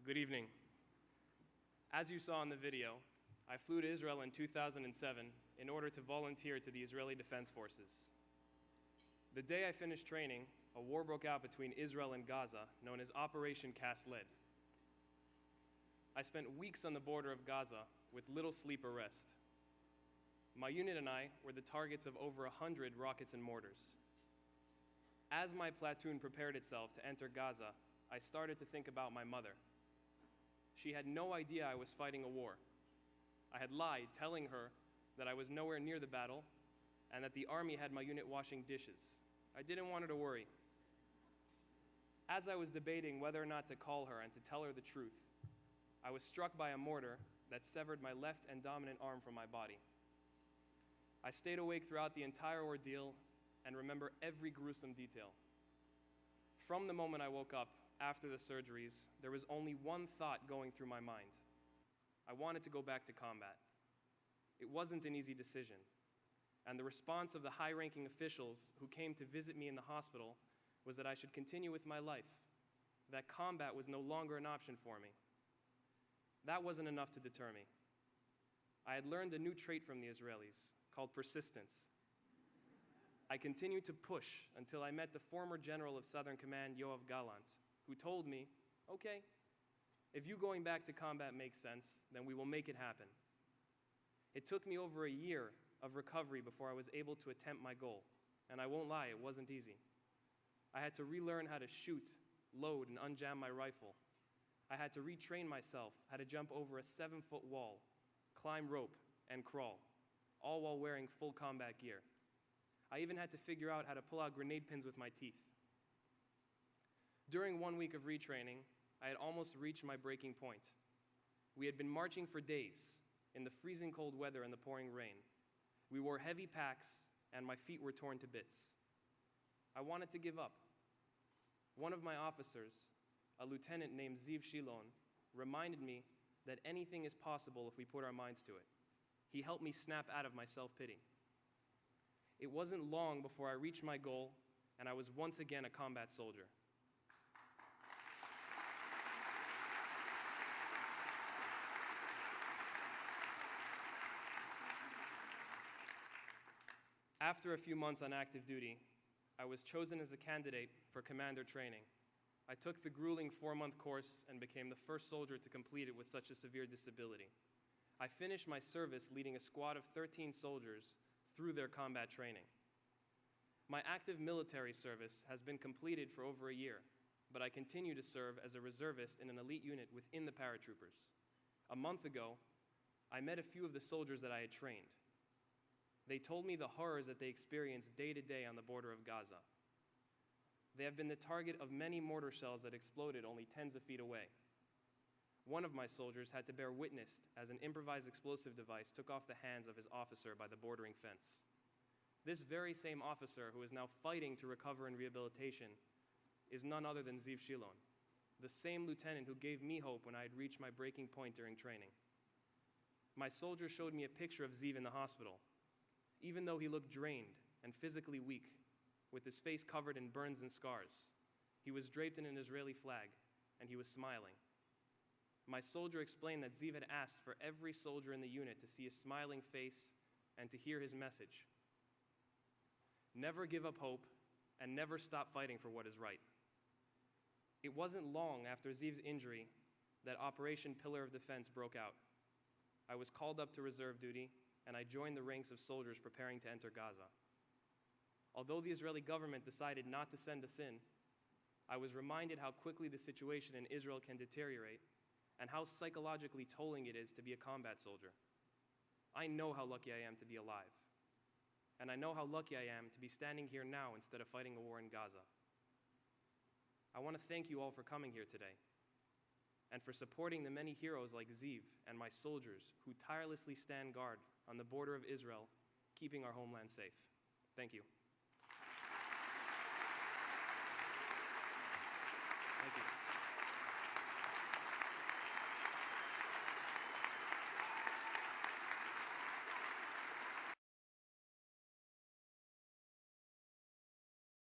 Good evening. As you saw in the video, I flew to Israel in 2007 in order to volunteer to the Israeli Defense Forces. The day I finished training, a war broke out between Israel and Gaza, known as Operation Cast Lead. I spent weeks on the border of Gaza with little sleep or rest. My unit and I were the targets of over 100 rockets and mortars. As my platoon prepared itself to enter Gaza, I started to think about my mother. She had no idea I was fighting a war. I had lied, telling her that I was nowhere near the battle and that the army had my unit washing dishes. I didn't want her to worry. As I was debating whether or not to call her and to tell her the truth, I was struck by a mortar that severed my left and dominant arm from my body. I stayed awake throughout the entire ordeal and remember every gruesome detail. From the moment I woke up after the surgeries, there was only one thought going through my mind. I wanted to go back to combat. It wasn't an easy decision, and the response of the high-ranking officials who came to visit me in the hospital was that I should continue with my life, that combat was no longer an option for me. That wasn't enough to deter me. I had learned a new trait from the Israelis called persistence. I continued to push until I met the former general of Southern Command, Yoav Gallant, who told me, okay, if you going back to combat makes sense, then we will make it happen. It took me over a year of recovery before I was able to attempt my goal, and I won't lie, it wasn't easy. I had to relearn how to shoot, load, and unjam my rifle. I had to retrain myself how to jump over a 7-foot wall, climb rope, and crawl, all while wearing full combat gear. I even had to figure out how to pull out grenade pins with my teeth. During 1 week of retraining, I had almost reached my breaking point. We had been marching for days in the freezing cold weather and the pouring rain. We wore heavy packs, and my feet were torn to bits. I wanted to give up. One of my officers, a lieutenant named Ziv Shilon, reminded me that anything is possible if we put our minds to it. He helped me snap out of my self-pity. It wasn't long before I reached my goal, and I was once again a combat soldier. After a few months on active duty, I was chosen as a candidate for commander training. I took the grueling 4-month course and became the first soldier to complete it with such a severe disability. I finished my service leading a squad of 13 soldiers through their combat training. My active military service has been completed for over a year, but I continue to serve as a reservist in an elite unit within the paratroopers. A month ago, I met a few of the soldiers that I had trained. They told me the horrors that they experience day to day on the border of Gaza. They have been the target of many mortar shells that exploded only tens of feet away. One of my soldiers had to bear witness as an improvised explosive device took off the hands of his officer by the bordering fence. This very same officer, who is now fighting to recover in rehabilitation, is none other than Ziv Shilon, the same lieutenant who gave me hope when I had reached my breaking point during training. My soldier showed me a picture of Ziv in the hospital. Even though he looked drained and physically weak, with his face covered in burns and scars, he was draped in an Israeli flag, and he was smiling. My soldier explained that Ziv had asked for every soldier in the unit to see a smiling face and to hear his message. Never give up hope, and never stop fighting for what is right. It wasn't long after Ziv's injury that Operation Pillar of Defense broke out. I was called up to reserve duty, and I joined the ranks of soldiers preparing to enter Gaza. Although the Israeli government decided not to send us in, I was reminded how quickly the situation in Israel can deteriorate and how psychologically tolling it is to be a combat soldier. I know how lucky I am to be alive, and I know how lucky I am to be standing here now instead of fighting a war in Gaza. I want to thank you all for coming here today and for supporting the many heroes like Ziv and my soldiers who tirelessly stand guard on the border of Israel, keeping our homeland safe. Thank you.